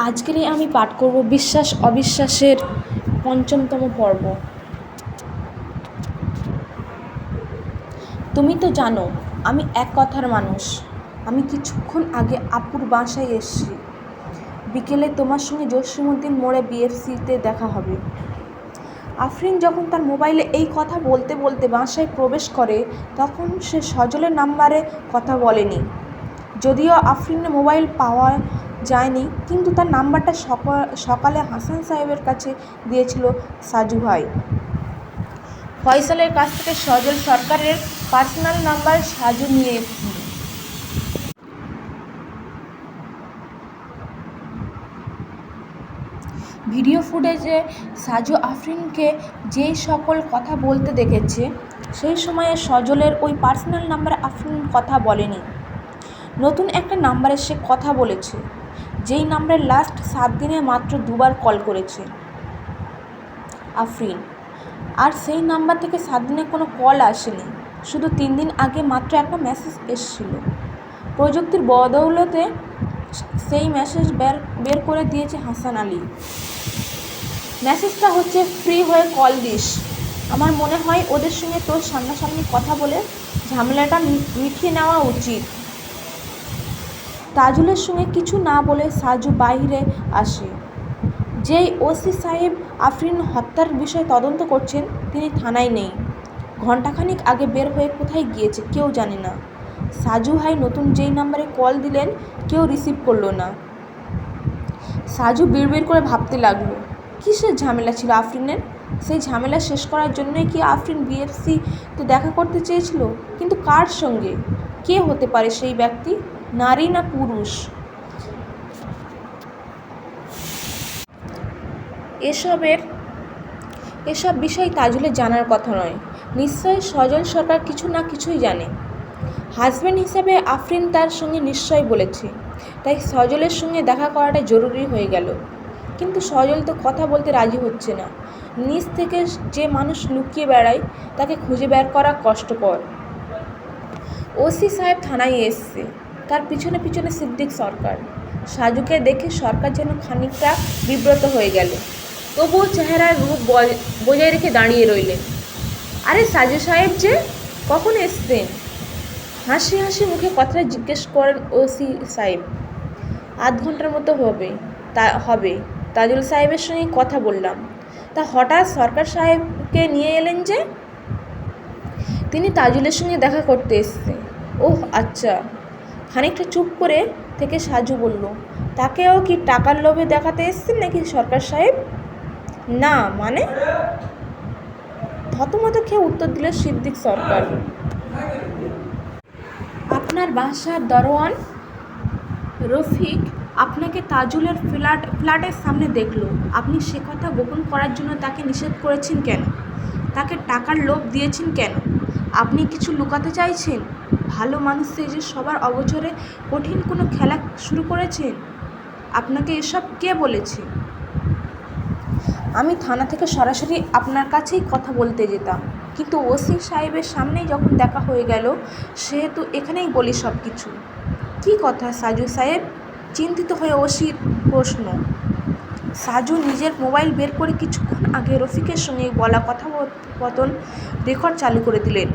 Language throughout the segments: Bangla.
আজকেরই আমি পাঠ করব বিশ্বাস অবিশ্বাসের পঞ্চমতম পর্ব। তুমি তো জানো আমি এক কথার মানুষ। আমি কিছুক্ষণ আগে আপুর বাসায় এসেছি। বিকেলে তোমার সঙ্গে জসীমউদ্দিন মোড়ে বিএফসিতে দেখা হবে। আফরিন যখন তার মোবাইলে এই কথা বলতে বলতে বাসায় প্রবেশ করে তখন সে সজলের নাম্বারে কথা বলেনি। যদিও আফরিনের মোবাইল পাওয়া যায়নি, কিন্তু তার নাম্বারটা সকালে হাসান সাহেবের কাছে দিয়েছিল সাজু ভাই। ফয়সালের কাছ থেকে সজল সরকারের পার্সোনাল নাম্বার সাজু নিয়ে এসেছিল। ভিডিও ফুটেজে সাজু আফরিনকে যেই সকল কথা বলতে দেখেছে, সেই সময়ে সজলের ওই পার্সোনাল নাম্বারে আফরিন কথা বলেনি। নতুন একটা নাম্বারে সে কথা বলেছে, যেই নাম্বারে লাস্ট 7 দিনে মাত্র 2বার কল করেছে আফরিন। আর সেই নাম্বার থেকে 7 দিনে কোনো কল আসেনি, শুধু 3 দিন আগে মাত্র একটা মেসেজ এসেছিল। প্রযুক্তির বদৌলতে সেই মেসেজ বের করে দিয়েছে হাসান আলী। মেসেজটা হচ্ছে, ফ্রি হয়ে কল দিস। আমার মনে হয় ওদের সঙ্গে তোর সামনাসামনি কথা বলে ঝামেলাটা মিটিয়ে নেওয়া উচিত। তাজুলের সঙ্গে কিছু না বলে সাজু বাইরে আসে। যেই ওসি সাহেব আফরিন হত্যার বিষয়ে তদন্ত করছেন, তিনি থানায় নেই। ঘণ্টাখানিক আগে বের হয়ে কোথায় গিয়েছে কেউ জানে না। সাজু ভাই নতুন যেই নাম্বারে কল দিলেন, কেউ রিসিভ করলো না। সাজু বিড়বিড় করে ভাবতে লাগলো, কিসের ঝামেলা ছিল আফরিনের? সেই ঝামেলা শেষ করার জন্যই কি আফরিন বিএফসিতে দেখা করতে চেয়েছিল? কিন্তু কার সঙ্গে? কে হতে পারে সেই ব্যক্তি? নারী না পুরুষ? এসব বিষয় তাজুলের জানার কথা নয়। নিশ্চয়ই সজল সরকার কিছু না কিছুই জানে। হাজব্যান্ড হিসাবে আফরিন তার সঙ্গে নিশ্চয় বলেছে, তাই সজলের সঙ্গে দেখা করাটা জরুরি হয়ে গেল। কিন্তু সজল তো কথা বলতে রাজি হচ্ছে না। নিজ থেকে যে মানুষ লুকিয়ে বেড়ায়, তাকে খুঁজে বের করা কষ্টকর। ওসি সাহেব থানায় এসছে, তার পিছনে পিছনে সিদ্দিক সরকার। সাজুকে দেখে সরকার যেন খানিকটা বিব্রত হয়ে গেল, তবুও চেহারার রূপ বজায় রেখে দাঁড়িয়ে রইলেন। আরে সাজু সাহেব যে, কখন এসছেন? হাসি হাসি মুখে কথাটা জিজ্ঞেস করেন ওসি সাহেব। আধ ঘন্টার মতো হবে। তাজুল সাহেবের সঙ্গে কথা বললাম। তা হঠাৎ সরকার সাহেবকে নিয়ে এলেন যে? তিনি তাজুলের সঙ্গে দেখা করতে এসছে। ওহ আচ্ছা। খানিকটা চুপ করে থেকে সাজু বলল, তাকেও কি টাকার লোভে দেখাতে এসছেন নাকি সরকার সাহেব? না মানে? থতমত খেয়ে উত্তর দিল সিদ্দিক সরকার। আপনার বাসার দরওয়ান রফিক আপনাকে তাজুলের ফ্ল্যাটের সামনে দেখল। আপনি সে কথা গোপন করার জন্য তাকে নিষেধ করেছেন কেন? তাকে টাকার লোভ দিয়েছেন কেন? আপনি কিছু লুকাতে চাইছেন? ভালো মানুষ সেজে সবার অগোচরে কঠিন কোনো খেলা শুরু করেছেন? আপনাকে এসব কে বলেছে? আমি থানা থেকে সরাসরি আপনার কাছেই কথা বলতে যেতাম, কিন্তু ওসি সাহেবের সামনেই যখন দেখা হয়ে গেল, সেহেতু এখানেই বলি সব কিছু। কী কথা সাজু সাহেব? চিন্তিত হয়ে ওসির প্রশ্ন। সাজু নিজের মোবাইল বের করে কিছুক্ষণ আগে রফিকের সঙ্গে বলা কথোপকথন রেকর্ড চালু করে দিলেন।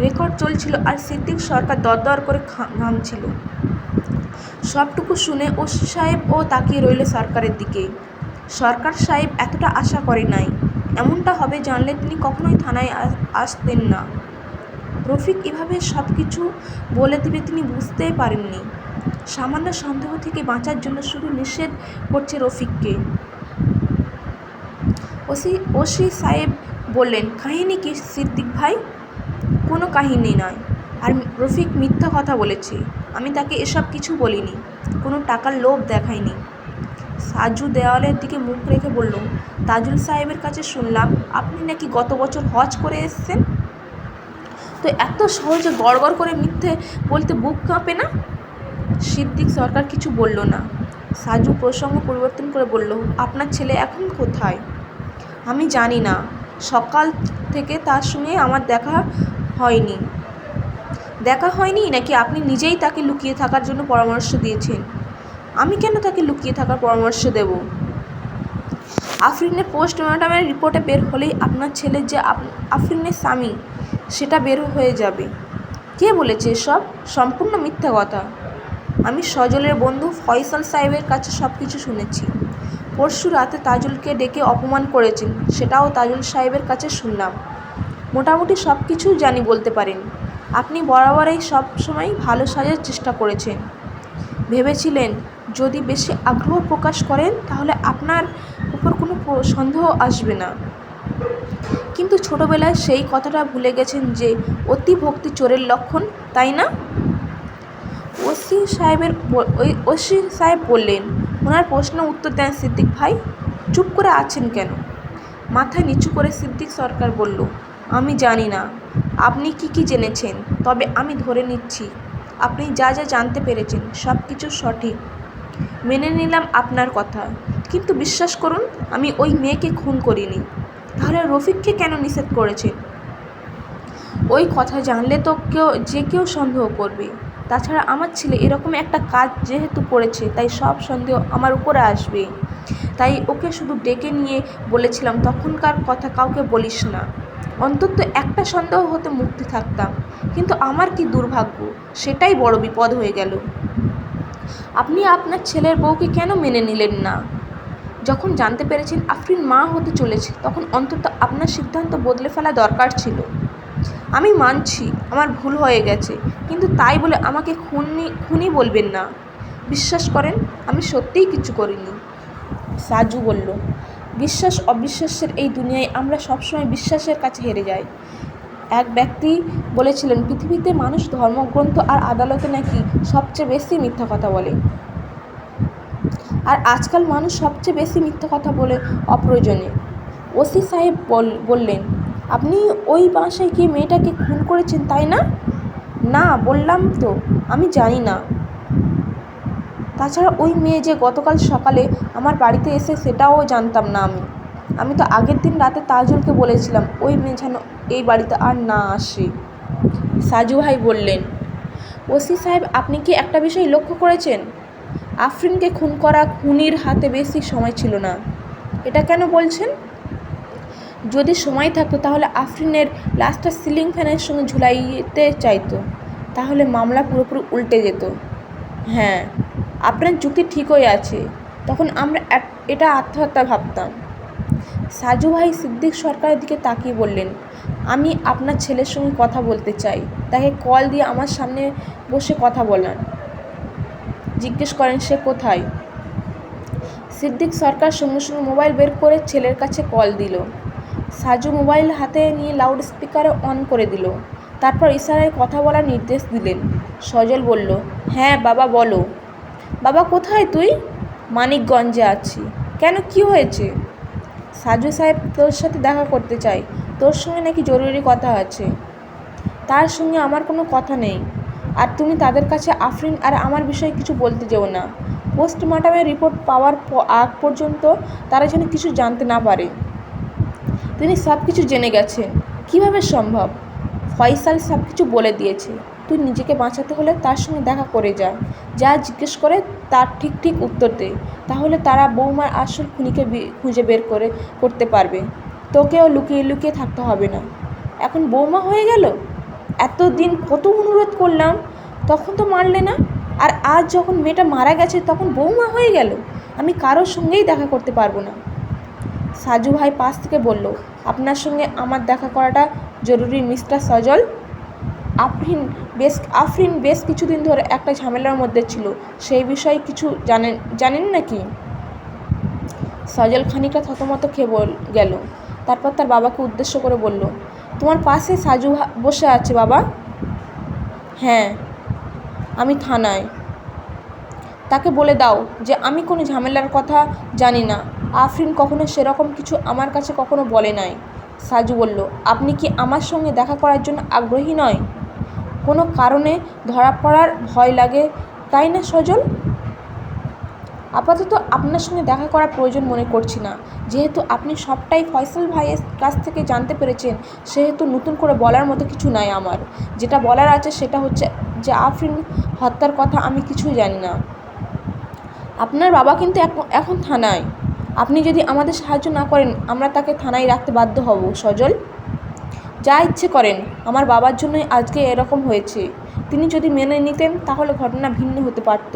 রেকর্ড চলছিল আর সিদ্দিক সরকার দরদর করে ঘামছিল। সবটুকু শুনে ওসি সাহেবও তাকিয়ে রইল সরকারের দিকে। সরকার সাহেব এতটা আশা করে নাই। এমনটা হবে জানলে তিনি কখনোই থানায় আসতেন না। রফিক এভাবে সব কিছু বলে দিবে তিনি বুঝতেই পারেননি। সামান্য সন্দেহ থেকে বাঁচার জন্য শুধু নিষেধ করছে রফিককে। ওসি সাহেব বললেন, কাহিনী কি সিদ্দিক ভাই? কোনো কাহিনী নয়। আর রফিক মিথ্যা কথা বলেছে। আমি তাকে এসব কিছু বলিনি, কোনো টাকার লোভ দেখাইনি। সাজু দেওয়ালের দিকে মুখ রেখে বলল, তাজুল সাহেবের কাছে শুনলাম আপনি নাকি গত বছর হজ করে এসেছেন। তো এত সহজে গড়গড় করে মিথ্যে বলতে বুক কাঁপে না? সিদ্দিক সরকার কিছু বলল না। সাজু প্রসঙ্গ পরিবর্তন করে বলল, আপনার ছেলে এখন কোথায়? আমি জানি না। সকাল থেকে তার সঙ্গে আমার দেখা হয়নি নাকি আপনি নিজেই তাকে লুকিয়ে থাকার জন্য পরামর্শ দিয়েছেন? আমি কেন তাকে লুকিয়ে থাকার পরামর্শ দেব? আফরিনের পোস্টমর্টমের রিপোর্টে বের হলেই আপনার ছেলে যে আফরিনের স্বামী সেটা বের হয়ে যাবে। কে বলেছে এসব? সম্পূর্ণ মিথ্যা কথা। আমি সজলের বন্ধু ফয়সাল সাহেবের কাছে সব কিছু শুনেছি। পরশু রাতে তাজুলকে ডেকে অপমান করেছেন, সেটাও তাজুল সাহেবের কাছে শুনলাম। মোটামুটি সব কিছু জানি বলতে পারেন। আপনি বরাবরই সব সময় ভালো সাজার চেষ্টা করেছেন। ভেবেছিলেন যদি বেশি আগ্রহ প্রকাশ করেন তাহলে আপনার উপর কোনো সন্দেহ আসবে না, কিন্তু ছোটবেলায় সেই কথাটা ভুলে গেছেন যে অতি ভক্তি চোরের লক্ষণ, তাই না? ওসি সাহেব বললেন। ওনার প্রশ্ন উত্তর দেন সিদ্দিক ভাই। চুপ করে আছেন কেন? মাথা নিচু করে সিদ্দিক সরকার বলল, আমি জানি না আপনি কি জেনেছেন, তবে আমি ধরে নিচ্ছি আপনি যা যা জানতে পেরেছেন সব কিছু সঠিক। মেনে নিলাম আপনার কথা, কিন্তু বিশ্বাস করুন আমি ওই মেয়েকে খুন করিনি। তাহলে রফিককে কেন নিষেধ করেছেন? ওই কথা জানলে তো কেউ সন্দেহ করবে। তাছাড়া আমার ছেলে এরকম একটা কাজ যেহেতু করেছে তাই সব সন্দেহ আমার উপরে আসবে। তাই ওকে শুধু ডেকে নিয়ে বলেছিলাম তখনকার কথা কাউকে বলিস না, অন্তত একটা সন্দেহ হতে মুক্তি থাকতাম। কিন্তু আমার কি দুর্ভাগ্য, সেটাই বড় বিপদ হয়ে গেল। আপনি আপনার ছেলের বউকে কেন মেনে নিলেন না? যখন জানতে পেরেছেন আফরিন মা হতে চলেছে তখন অন্তত আপনার সিদ্ধান্ত বদলে ফেলা দরকার ছিল। আমি মানছি আমার ভুল হয়ে গেছে, কিন্তু তাই বলে আমাকে খুনি বলবেন না। বিশ্বাস করেন আমি সত্যিই কিছু করিনি। সাজু বলল, বিশ্বাস অবিশ্বাসের এই দুনিয়ায় আমরা সবসময় বিশ্বাসের কাছে হেরে যাই। এক ব্যক্তি বলেছিলেন পৃথিবীতে মানুষ ধর্মগ্রন্থ আর আদালতে নাকি সবচেয়ে বেশি মিথ্যা কথা বলে। আর আজকাল মানুষ সবচেয়ে বেশি মিথ্যা কথা বলে অপ্রয়োজনে। ওসি সাহেব বললেন, আপনি ওই বাসায় গিয়ে মেয়েটাকে খুন করেছেন তাই না? না, বললাম তো আমি জানি না। তাছাড়া ওই মেয়ে যে গতকাল সকালে আমার বাড়িতে এসে সেটাও জানতাম না। আমি তো আগের দিন রাতে তাজুলকে বলেছিলাম ওই মেয়ে যেন এই বাড়িতে আর না আসে। সাজু ভাই বললেন, ওসি সাহেব আপনি কি একটা বিষয় লক্ষ্য করেছেন? আফরিনকে খুন করা খুনির হাতে বেশি সময় ছিল না। এটা কেন বলছেন? যদি সময় থাকতো তাহলে আফরিনের লাশটা সিলিং ফ্যানের সঙ্গে ঝুলাইতে চাইতো, তাহলে মামলা পুরোপুরি উল্টে যেত। হ্যাঁ, আপনার যুক্তি ঠিকই আছে। তখন আমরা এটা আত্মহত্যা ভাবতাম। সাজু ভাই সিদ্দিক সরকারের দিকে তাকিয়ে বললেন, আমি আপনার ছেলের সঙ্গে কথা বলতে চাই। তাকে কল দিয়ে আমার সামনে বসে কথা বলান। জিজ্ঞেস করেন সে কোথায়। সিদ্দিক সরকার সঙ্গে সঙ্গে মোবাইল বের করে ছেলের কাছে কল দিল। সাজু মোবাইল হাতে নিয়ে লাউড স্পিকারে অন করে দিল। তারপর ইশারায় কথা বলার নির্দেশ দিলেন। সজল বলল, হ্যাঁ বাবা বলো। বাবা কোথায় তুই? মানিকগঞ্জে আছি। কেন, কি হয়েছে? সাজু সাহেব তোর সাথে দেখা করতে চাই, তোর সঙ্গে নাকি জরুরি কথা আছে। তার সঙ্গে আমার কোনো কথা নেই। আর তুমি তাদের কাছে আফরিন আর আমার বিষয়ে কিছু বলতে যেও না। পোস্টমর্টমের রিপোর্ট পাওয়ার আগ পর্যন্ত তারা যেন কিছু জানতে না পারে। তিনি সব কিছু জেনে গেছেন। কিভাবে সম্ভব? ফয়সাল সব কিছু বলে দিয়েছে। তুই নিজেকে বাঁচাতে হলে তার সঙ্গে দেখা করে যা জিজ্ঞেস করে তার ঠিক উত্তর দে। তাহলে তারা বৌমার আসল খুনিকে খুঁজে বের করতে পারবে। তোকেও লুকিয়ে থাকতে হবে না। এখন বৌমা হয়ে গেল? এতদিন কত অনুরোধ করলাম, তখন তো মানলে না। আর আজ যখন মেয়েটা মারা গেছে তখন বৌমা হয়ে গেল। আমি কারোর সঙ্গেই দেখা করতে পারবো না। সাজু ভাই পাশ থেকে বলল, আপনার সঙ্গে আমার দেখা করাটা জরুরি মিস্টার সজল। আফরিন বেশ কিছুদিন ধরে একটা ঝামেলার মধ্যে ছিল, সেই বিষয়ে কিছু জানেন নাকি? সজল খানিকটা থতমত খেয়ে গেল। তারপর তার বাবাকে উদ্দেশ্য করে বলল, তোমার পাশে সাজু বসে আছে বাবা? হ্যাঁ, আমি থানায়। তাকে বলে দাও যে আমি কোনো ঝামেলার কথা জানি না। আফরিন কখনো সেরকম কিছু আমার কাছে কখনো বলে নাই। সাজু বলল, আপনি কি আমার সঙ্গে দেখা করার জন্য আগ্রহী নয়? কোনো কারণে ধরা পড়ার ভয় লাগে, তাই না সজল? আপাতত আপনার সঙ্গে দেখা করার প্রয়োজন মনে করছি না। যেহেতু আপনি সবটাই ফয়সাল ভাইয়ের কাছ থেকে জানতে পেরেছেন, সেহেতু নতুন করে বলার মতো কিছু নাই আমার। যেটা বলার আছে সেটা হচ্ছে যে আফরিন হত্যার কথা আমি কিছুই জানি না। আপনার বাবা কিন্তু এখন থানায়। আপনি যদি আমাদের সাহায্য না করেন আমরা তাকে থানায় রাখতে বাধ্য হব। সজল, যা ইচ্ছে করেন, আমার বাবার জন্যই আজকে এরকম হয়েছে। তিনি যদি মেনে নিতেন তাহলে ঘটনা ভিন্ন হতে পারত।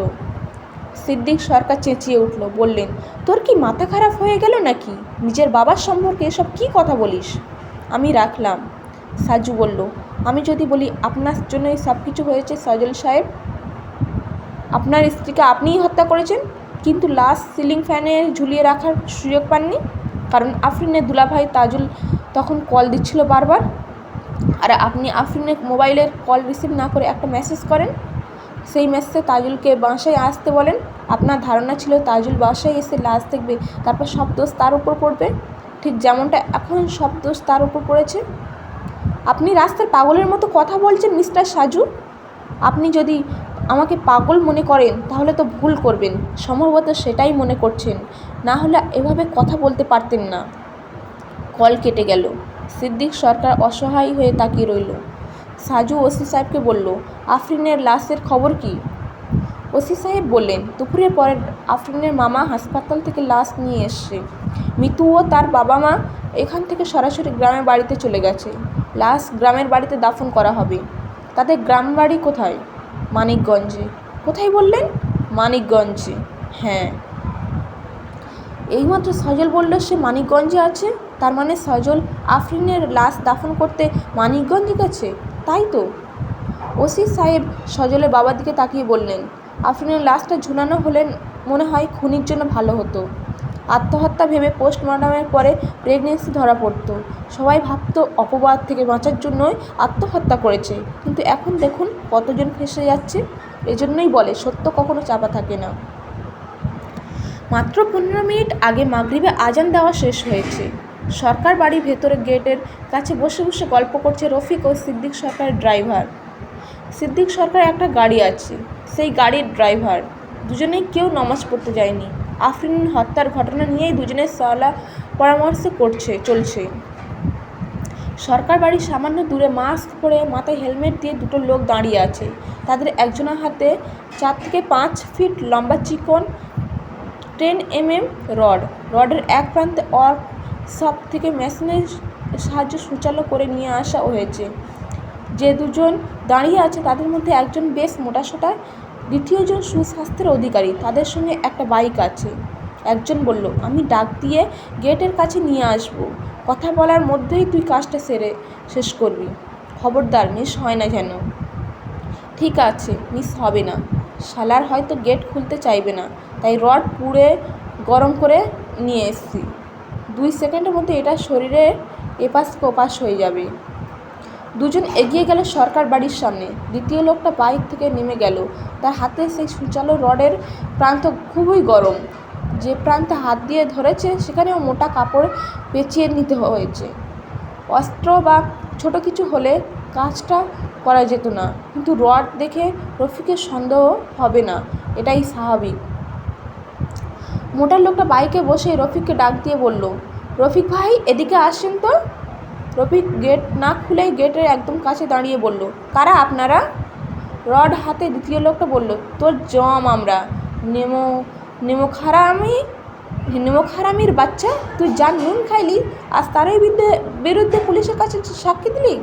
সিদ্দিক সরকার চেঁচিয়ে উঠল, বললেন, তোর কি মাথা খারাপ হয়ে গেল নাকি? নিজের বাবার সম্পর্কে এসব কী কথা বলিস? আমি রাখলাম। সাজু বলল, আমি যদি বলি আপনার জন্যই সব কিছু হয়েছে সজল সাহেব, আপনার স্ত্রীকে আপনিই হত্যা করেছেন, কিন্তু লাশ সিলিং ফ্যানে ঝুলিয়ে রাখার সুযোগ পাননি, কারণ আফরিনের দুলাভাই তাজুল তখন কল দিচ্ছিল বারবার, আর আপনি আফরিনের মোবাইলের কল রিসিভ না করে একটা মেসেজ করেন। সেই মেসেজে তাজুলকে বাসায় আসতে বলেন। আপনার ধারণা ছিল তাজুল বাসায় এসে লাশ দেখবে, তারপর সব দোষ তার উপর পড়বে, ঠিক যেমনটা এখন সব দোষ তার উপর পড়েছে। আপনি রাস্তার পাগলের মতো কথা বলছেন মিস্টার সাজু। আপনি যদি আমাকে পাগল মনে করেন তাহলে তো ভুল করবেন, সম্ভবত সেটাই মনে করছেন, না হলে এভাবে কথা বলতে পারতেন না। কল কেটে গেল। সিদ্দিক সরকার অসহায় হয়ে তাকিয়ে রইল। সাজু ওসি সাহেবকে বলল, আফরিনের লাশের খবর কি? ওসি সাহেব বললেন, দুপুরের পরে আফরিনের মামা হাসপাতাল থেকে লাশ নিয়ে এসছে। মিতু ও তার বাবা মা এখান থেকে সরাসরি গ্রামের বাড়িতে চলে গেছে। লাশ গ্রামের বাড়িতে দাফন করা হবে। তাদের গ্রাম বাড়ি কোথায়? মানিকগঞ্জে। কোথায় বললেন? মানিকগঞ্জে। হ্যাঁ। এইমাত্র সজল বলল সে মানিকগঞ্জে আছে, তার মানে সজল আফরিনের লাশ দাফন করতে মানিকগঞ্জে গেছে, তাই তো? ওসি সাহেব সজলের বাবার দিকে তাকিয়ে বললেন, আফরিনের লাশটা ঝুলানো হলে মনে হয় খুনির জন্য ভালো হতো। আত্মহত্যা ভেবে পোস্টমর্টমের পরে প্রেগনেন্সি ধরা পড়তো। সবাই ভাবতো অপবাদ থেকে বাঁচার জন্যই আত্মহত্যা করেছে, কিন্তু এখন দেখুন কতজন ফেঁসে যাচ্ছে। এজন্যই বলে সত্য কখনো চাপা থাকে না। মাত্র 15 মিনিট আগে মাগরিবে আজান দেওয়া শেষ হয়েছে। সরকার বাড়ির ভেতরে গেটের কাছে বসে বসে গল্প করছে রফিক ও সিদ্দিক সরকারের ড্রাইভার। সিদ্দিক সরকার একটা গাড়ি আছে, সেই গাড়ির ড্রাইভার। দুজনেই কেউ নামাজ পড়তে যায়নি। আফরিন হত্যার ঘটনা নিয়েই দুজনের সলা পরামর্শ চলছে। সরকার বাড়ির সামান্য দূরে মাস্ক পরে মাথায় হেলমেট দিয়ে দুটো লোক দাঁড়িয়ে আছে। তাদের একজনের হাতে 4 থেকে 5 ফিট লম্বা চিকন 10 mm রডের এক প্রান্তে ওয়ার্কশপ থেকে মেশিনের সাহায্যে সূচালো করে নিয়ে আসা হয়েছে। যে দুজন দাঁড়িয়ে আছে তাদের মধ্যে একজন বেশ মোটাসোটা, দ্বিতীয়জন সুস্বাস্থ্যের অধিকারী। তাদের সঙ্গে একটা বাইক আছে। একজন বলল, আমি ডাক দিয়ে গেটের কাছে নিয়ে আসব, কথা বলার মধ্যেই তুই কাজটা শেষ করবি। খবরদার মিস হয় না যেন। ঠিক আছে, মিস হবে না। শালার হয়তো গেট খুলতে চাইবে না, তাই রড পুড়ে গরম করে নিয়ে এসছি। 2 সেকেন্ডের মধ্যে এটা শরীরে এপাশ ওপাশ হয়ে যাবে। দুজন এগিয়ে গেল সরকার বাড়ির সামনে। দ্বিতীয় লোকটা বাইক থেকে নেমে গেল। তার হাতে সেই সূচালো রডের প্রান্ত খুবই গরম। যে প্রান্তে হাত দিয়ে ধরেছে সেখানেও মোটা কাপড় পেঁচিয়ে নিতে হয়েছে। অস্ত্র বা ছোট কিছু হলে কাজটা করা যেত না, কিন্তু রড দেখে রফিকের সন্দেহ হবে না, এটাই স্বাভাবিক। মোটা লোকটা বাইকে বসে রফিককে ডাক দিয়ে বলল, রফিক ভাই, এদিকে আসেন তো। রফিক গেট না খুলেই গেটের একদম কাছে দাঁড়িয়ে বলল, কারা আপনারা? রড হাতে দ্বিতীয় লোকটা বলল, তোর জম আমরা। নেমোখারামির বাচ্চা, তুই যার নুন খাইলি আজ তারই বিরুদ্ধে পুলিশের কাছে সাক্ষী দিলি?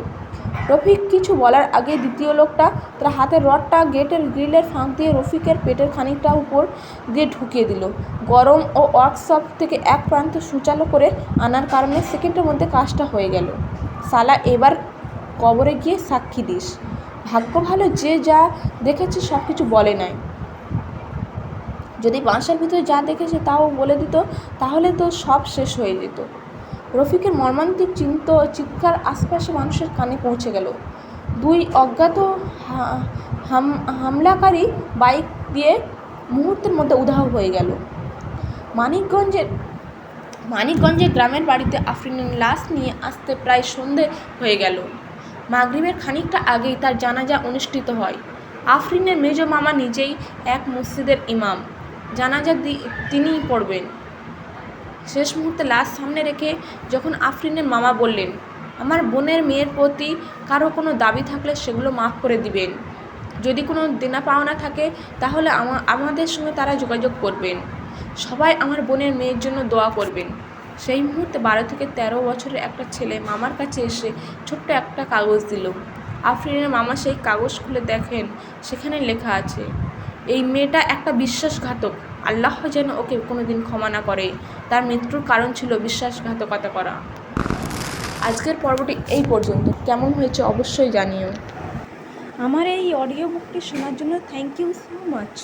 রফিক কিছু বলার আগে দ্বিতীয় লোকটা তার হাতের রডটা গেটের গ্রিলের ফাঁক দিয়ে রফিকের পেটের খানিকটা উপর দিয়ে ঢুকিয়ে দিল। গরম ও ওয়ার্কশপ থেকে এক প্রান্ত সূচালো করে আনার কারণে সেকেন্ডের মধ্যে কাজটা হয়ে গেল। শালা, এবার কবরে গিয়ে সাক্ষী দিস। ভাগ্য ভালো যে যা দেখেছে সব কিছু বলে নাই। যদি বাসার ভিতরে যা দেখেছে তাও বলে দিত তাহলে তো সব শেষ হয়ে যেত। রফিকের মর্মান্তিক চিৎকার আশপাশে মানুষের কানে পৌঁছে গেল। 2 অজ্ঞাত হামলাকারী বাইক দিয়ে মুহূর্তের মধ্যে উধাও হয়ে গেল। মানিকগঞ্জের গ্রামের বাড়িতে আফরিনের লাশ নিয়ে আসতে প্রায় সন্ধে হয়ে গেল। মাগরিবের খানিকটা আগেই তার জানাজা অনুষ্ঠিত হয়। আফরিনের মেজ মামা নিজেই এক মসজিদের ইমাম। জানাজা তিনিই পড়বেন। শেষ মুহূর্তে লাশ সামনে রেখে যখন আফরিনের মামা বললেন, আমার বোনের মেয়ের প্রতি কারো কোনো দাবি থাকলে সেগুলো মাফ করে দিবেন। যদি কোনো দেনা পাওনা থাকে তাহলে আমাদের সঙ্গে তারা যোগাযোগ করবেন। সবাই আমার বোনের মেয়ের জন্য দোয়া করবেন। সেই মুহূর্তে 12 থেকে 13 বছরের একটা ছেলে মামার কাছে এসে ছোট্ট একটা কাগজ দিল। আফরিনের মামা সেই কাগজ খুলে দেখেন, সেখানে লেখা আছে, এই মেয়েটা একটা বিশ্বাসঘাতক, আল্লাহ যেন ওকে কোনো দিন ক্ষমা না করে। তার মৃত্যুর কারণ ছিল বিশ্বাসঘাতকতা করা। আজকের পর্বটি এই পর্যন্ত। কেমন হয়েছে অবশ্যই জানিও। আমার এই অডিও বুকটি শোনার জন্য থ্যাংক ইউ সো মাচ।